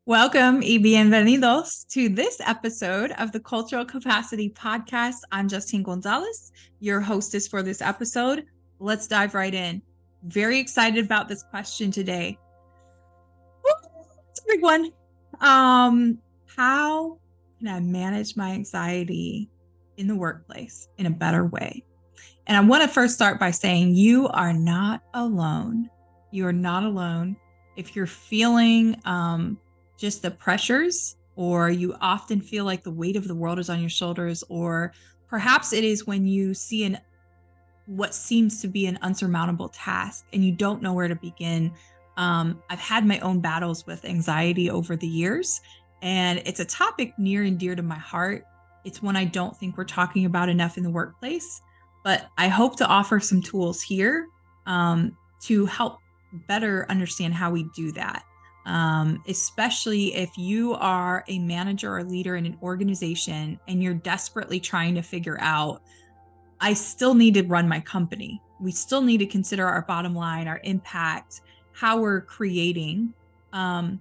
Welcome y bienvenidos to this episode of the Cultural Capacity Podcast. I'm Justine Gonzalez, your hostess for this episode. Let's dive right in. Very excited about this question today. It's a big one. How can I manage my anxiety in the workplace in a better way? And I want to first start by saying you are not alone. You are not alone. If you're feeling just the pressures, or you often feel like the weight of the world is on your shoulders, or perhaps it is when you see what seems to be an unsurmountable task and you don't know where to begin. I've had my own battles with anxiety over the years, and it's a topic near and dear to my heart. It's one I don't think we're talking about enough in the workplace, but I hope to offer some tools here to help better understand how we do that. Especially if you are a manager or leader in an organization and you're desperately trying to figure out, I still need to run my company. We still need to consider our bottom line, our impact, how we're creating. But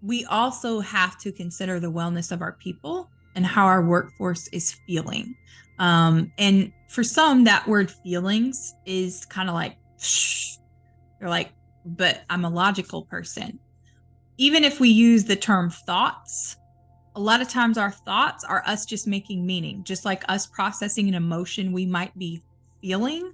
we also have to consider the wellness of our people and how our workforce is feeling. And for some, that word feelings is kind of like, you're like, but I'm a logical person. Even if we use the term thoughts, a lot of times our thoughts are us just making meaning, just like us processing an emotion we might be feeling.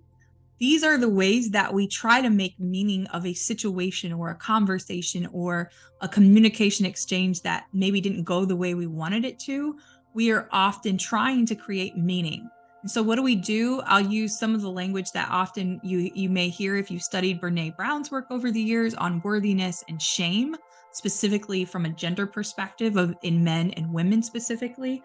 These are the ways that we try to make meaning of a situation or a conversation or a communication exchange that maybe didn't go the way we wanted it to. We are often trying to create meaning. And so what do? I'll use some of the language that often you may hear if you studied Brene Brown's work over the years on worthiness and shame, specifically from a gender perspective of in men and women specifically.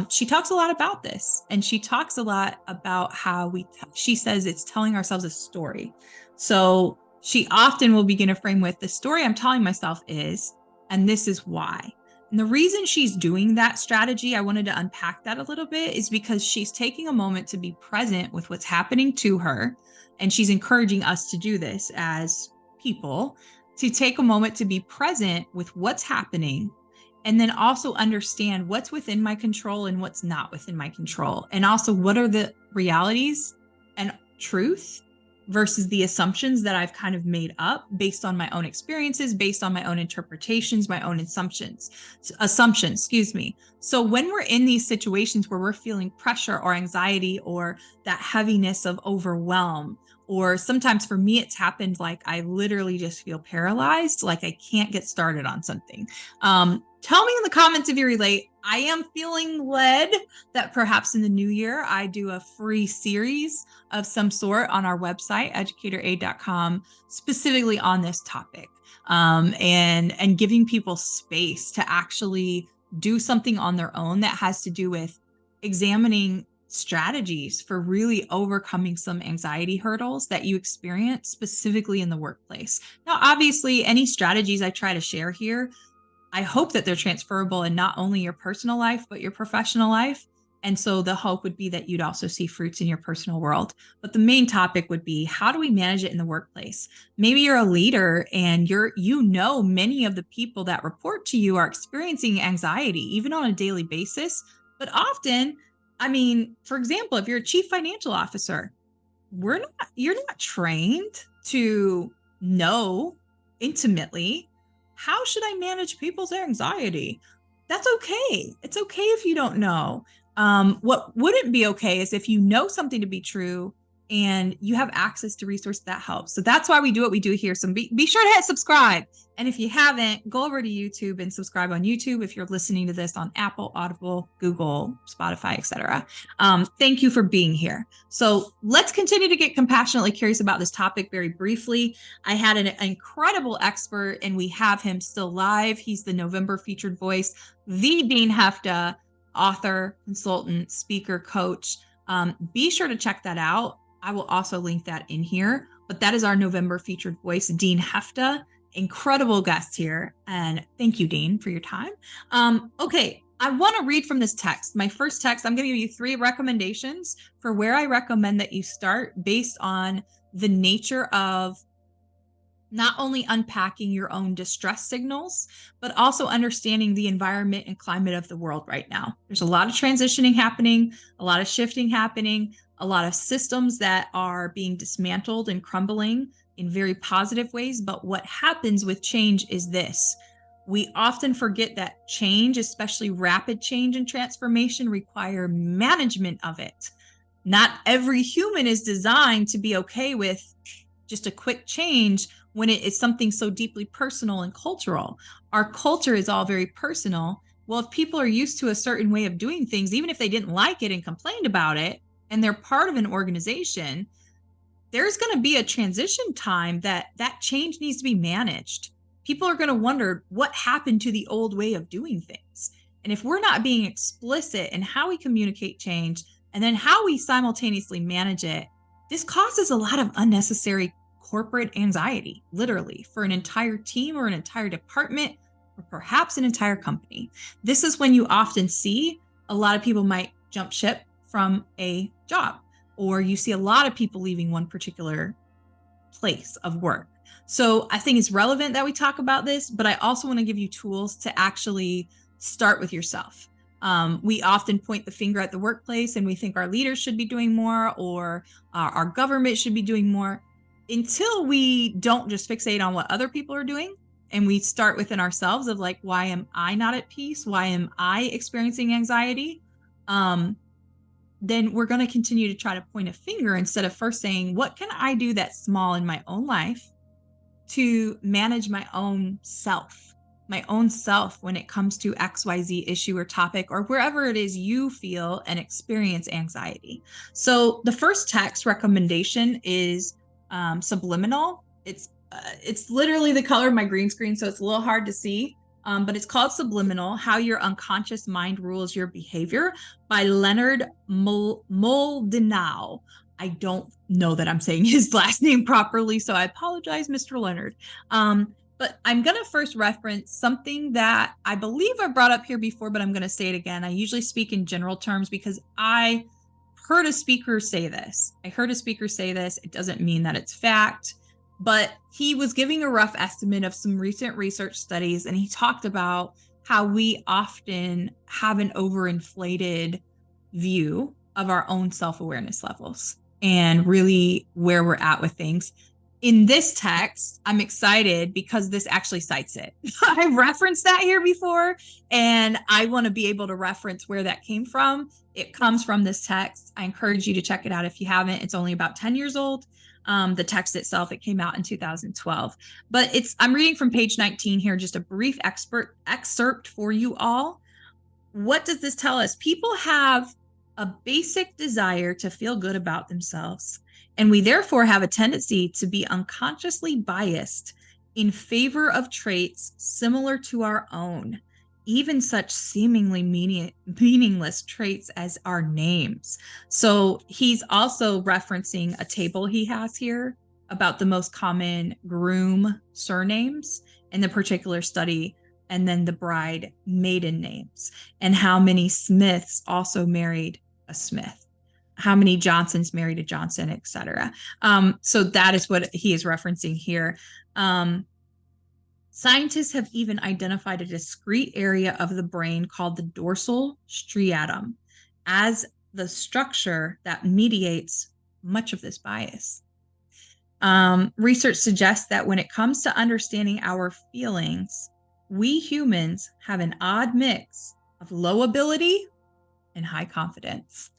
She talks a lot about this, and she talks a lot about how she says it's telling ourselves a story. So she often will begin a frame with the story I'm telling myself is, and this is why. And the reason she's doing that strategy, I wanted to unpack that a little bit, is because she's taking a moment to be present with what's happening to her. And she's encouraging us to do this as people, to take a moment to be present with what's happening, and then also understand what's within my control and what's not within my control. And also, what are the realities and truth versus the assumptions that I've kind of made up based on my own experiences, based on my own interpretations, my own assumptions, excuse me. So when we're in these situations where we're feeling pressure or anxiety or that heaviness of overwhelm, or sometimes for me, it's happened like I literally just feel paralyzed, like I can't get started on something. Tell me in the comments if you relate. I am feeling led that perhaps in the new year, I do a free series of some sort on our website, educatoraid.com, specifically on this topic, and giving people space to actually do something on their own that has to do with examining strategies for really overcoming some anxiety hurdles that you experience specifically in the workplace. Now, obviously, any strategies I try to share here, I hope that they're transferable in not only your personal life, but your professional life. And so the hope would be that you'd also see fruits in your personal world. But the main topic would be, how do we manage it in the workplace? Maybe you're a leader and many of the people that report to you are experiencing anxiety, even on a daily basis. But often, for example, if you're a chief financial officer, you're not trained to know intimately, how should I manage people's anxiety? That's okay. It's okay if you don't know. What wouldn't be okay is if you know something to be true and you have access to resources that help. So that's why we do what we do here. So be sure to hit subscribe. And if you haven't, go over to YouTube and subscribe on YouTube if you're listening to this on Apple, Audible, Google, Spotify, etc. Thank you for being here. So let's continue to get compassionately curious about this topic very briefly. I had an incredible expert, and we have him still live. He's the November featured voice, the Dean Hefta, author, consultant, speaker, coach. Be sure to check that out. I will also link that in here. But that is our November featured voice, Dean Hefta. Incredible guest here. And thank you, Dean, for your time. Okay, I want to read from this text. My first text, I'm going to give you 3 recommendations for where I recommend that you start based on the nature of not only unpacking your own distress signals, but also understanding the environment and climate of the world right now. There's a lot of transitioning happening, a lot of shifting happening, a lot of systems that are being dismantled and crumbling in very positive ways. But what happens with change is this. We often forget that change, especially rapid change and transformation, require management of it. Not every human is designed to be okay with just a quick change when it is something so deeply personal and cultural. Our culture is all very personal. Well, if people are used to a certain way of doing things, even if they didn't like it and complained about it, and they're part of an organization, there's going to be a transition time that change needs to be managed. People are going to wonder what happened to the old way of doing things. And if we're not being explicit in how we communicate change and then how we simultaneously manage it, this causes a lot of unnecessary corporate anxiety, literally, for an entire team or an entire department or perhaps an entire company. This is when you often see a lot of people might jump ship from a job, or you see a lot of people leaving one particular place of work. So I think it's relevant that we talk about this, but I also want to give you tools to actually start with yourself. We often point the finger at the workplace and we think our leaders should be doing more, or our government should be doing more, until we don't just fixate on what other people are doing and we start within ourselves of like, why am I not at peace? Why am I experiencing anxiety? Then we're going to continue to try to point a finger instead of first saying, what can I do that's small in my own life to manage my own self when it comes to XYZ issue or topic, or wherever it is you feel and experience anxiety. So the first text recommendation is subliminal. It's literally the color of my green screen, so it's a little hard to see. But it's called Subliminal, How Your Unconscious Mind Rules Your Behavior by Leonard Moldenau. I don't know that I'm saying his last name properly, so I apologize, Mr. Leonard. But I'm going to first reference something that I believe I brought up here before, but I'm going to say it again. I usually speak in general terms because I heard a speaker say this. It doesn't mean that it's fact, but he was giving a rough estimate of some recent research studies, and he talked about how we often have an overinflated view of our own self-awareness levels and really where we're at with things. In this text, I'm excited because this actually cites it. I've referenced that here before, and I want to be able to reference where that came from. It comes from this text. I encourage you to check it out if you haven't. It's only about 10 years old. The text itself, it came out in 2012. But I'm reading from page 19 here, just a brief excerpt for you all. What does this tell us? People have a basic desire to feel good about themselves, and we therefore have a tendency to be unconsciously biased in favor of traits similar to our own, even such seemingly meaningless traits as our names. So he's also referencing a table he has here about the most common groom surnames in the particular study, and then the bride maiden names, and how many Smiths also married a Smith, how many Johnsons married a Johnson, etc. So that is what he is referencing here. Scientists have even identified a discrete area of the brain called the dorsal striatum as the structure that mediates much of this bias. Research suggests that when it comes to understanding our feelings, we humans have an odd mix of low ability and high confidence.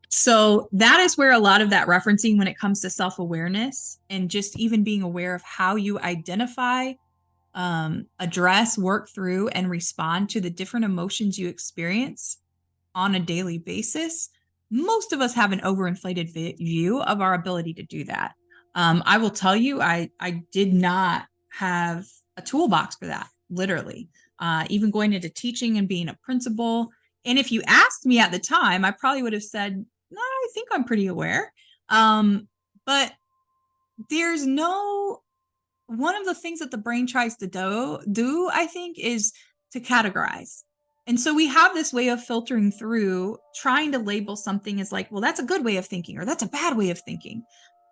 So that is where a lot of that referencing when it comes to self-awareness and just even being aware of how you identify, address, work through, and respond to the different emotions you experience on a daily basis. Most of us have an overinflated view of our ability to do that. I will tell you, I did not have a toolbox for that, literally. Even going into teaching and being a principal. And if you asked me at the time, I probably would have said, no, I think I'm pretty aware. But there's one of the things that the brain tries to do, I think, is to categorize. And so we have this way of filtering through, trying to label something as like, well, that's a good way of thinking, or that's a bad way of thinking.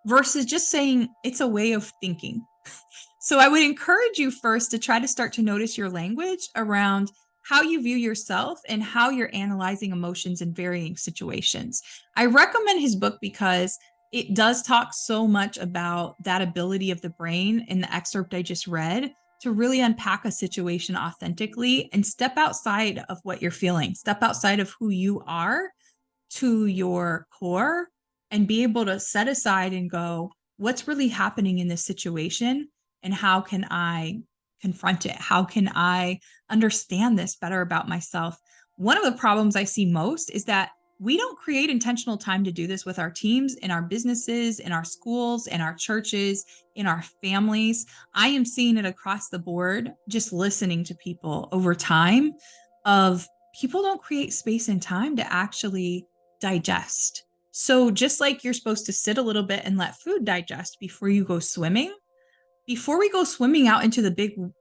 versus just saying it's a way of thinking. So I would encourage you first to try to start to notice your language around how you view yourself and how you're analyzing emotions in varying situations. I recommend his book because it does talk so much about that ability of the brain in the excerpt I just read to really unpack a situation authentically and step outside of what you're feeling, step outside of who you are to your core and be able to set aside and go, what's really happening in this situation? And how can I confront it? How can I understand this better about myself? One of the problems I see most is that we don't create intentional time to do this with our teams, in our businesses, in our schools, in our churches, in our families. I am seeing it across the board, just listening to people over time of people don't create space and time to actually digest. So just like you're supposed to sit a little bit and let food digest before you go swimming, before we go swimming out into the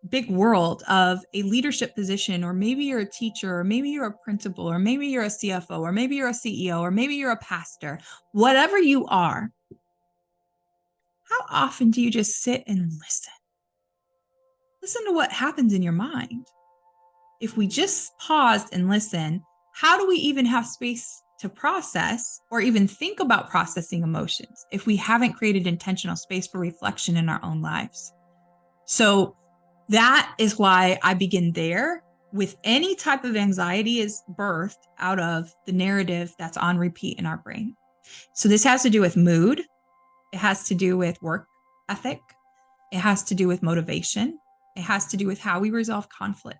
big world of a leadership position, or maybe you're a teacher, or maybe you're a principal, or maybe you're a CFO, or maybe you're a CEO, or maybe you're a pastor, whatever you are, how often do you just sit and listen? Listen to what happens in your mind. If we just paused and listen, how do we even have space to process or even think about processing emotions if we haven't created intentional space for reflection in our own lives? So that is why I begin there. With any type of anxiety is birthed out of the narrative that's on repeat in our brain. So this has to do with mood. It has to do with work ethic. It has to do with motivation. It has to do with how we resolve conflict.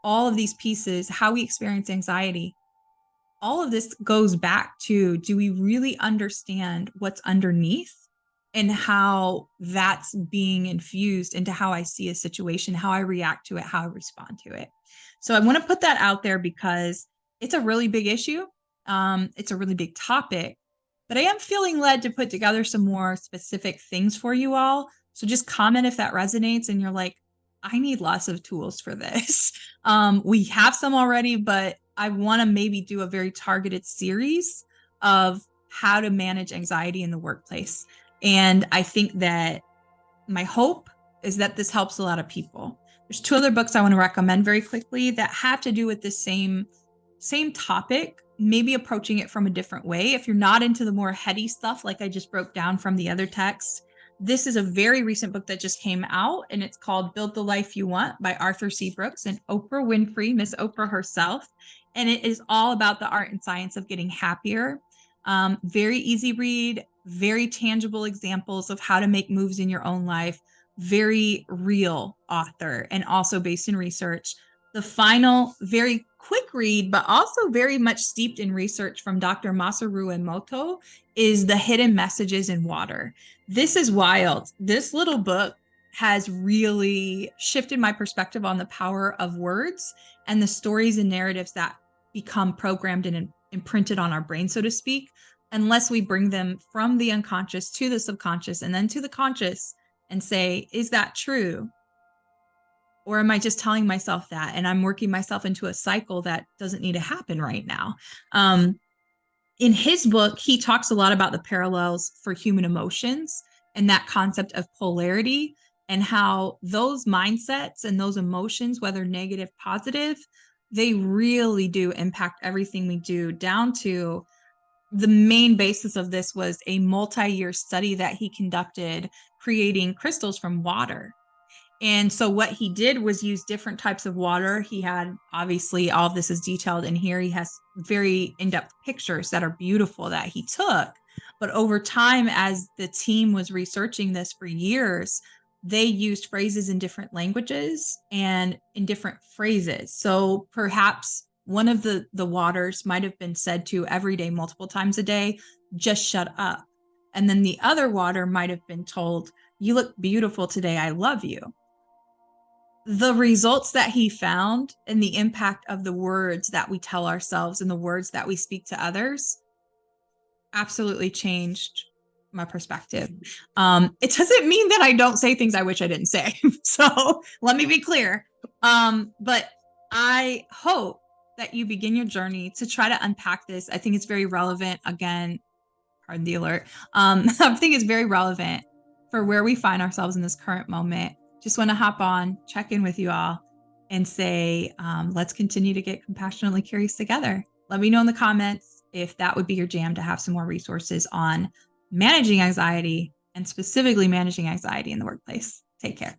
All of these pieces, how we experience anxiety, all of this goes back to, do we really understand what's underneath and how that's being infused into how I see a situation, how I react to it, how I respond to it? So I want to put that out there because it's a really big issue. It's a really big topic, but I am feeling led to put together some more specific things for you all. So just comment if that resonates and you're like, I need lots of tools for this. We have some already, but I want to maybe do a very targeted series of how to manage anxiety in the workplace. And I think that my hope is that this helps a lot of people. There's two other books I want to recommend very quickly that have to do with the same topic, maybe approaching it from a different way. If you're not into the more heady stuff, like I just broke down from the other text, this is a very recent book that just came out, and it's called Build the Life You Want by Arthur C. Brooks and Oprah Winfrey, Miss Oprah herself. And it is all about the art and science of getting happier. Very easy read, very tangible examples of how to make moves in your own life, very real author, and also based in research. The final, very quick read, but also very much steeped in research from Dr. Masaru Emoto, is The Hidden Messages in Water. This is wild. This little book has really shifted my perspective on the power of words and the stories and narratives that become programmed and imprinted on our brain, so to speak, unless we bring them from the unconscious to the subconscious and then to the conscious and say, is that true? Or am I just telling myself that and I'm working myself into a cycle that doesn't need to happen right now? In his book, he talks a lot about the parallels for human emotions and that concept of polarity, and how those mindsets and those emotions, whether negative, positive, they really do impact everything we do, down to the main basis of this was a multi-year study that he conducted creating crystals from water. And so what he did was use different types of water. He had, obviously, all of this is detailed in here. He has very in-depth pictures that are beautiful that he took. But over time, as the team was researching this for years, they used phrases in different languages and in different phrases. So perhaps one of the waters might have been said to every day, multiple times a day, just shut up. And then the other water might have been told, you look beautiful today, I love you. The results that he found and the impact of the words that we tell ourselves and the words that we speak to others absolutely changed my perspective. It doesn't mean that I don't say things I wish I didn't say. So let me be clear. But I hope that you begin your journey to try to unpack this. I think it's very relevant, again, pardon the alert, I think it's very relevant for where we find ourselves in this current moment. Just want to hop on, check in with you all, and say, let's continue to get compassionately curious together. Let me know in the comments if that would be your jam to have some more resources on managing anxiety and specifically managing anxiety in the workplace. Take care.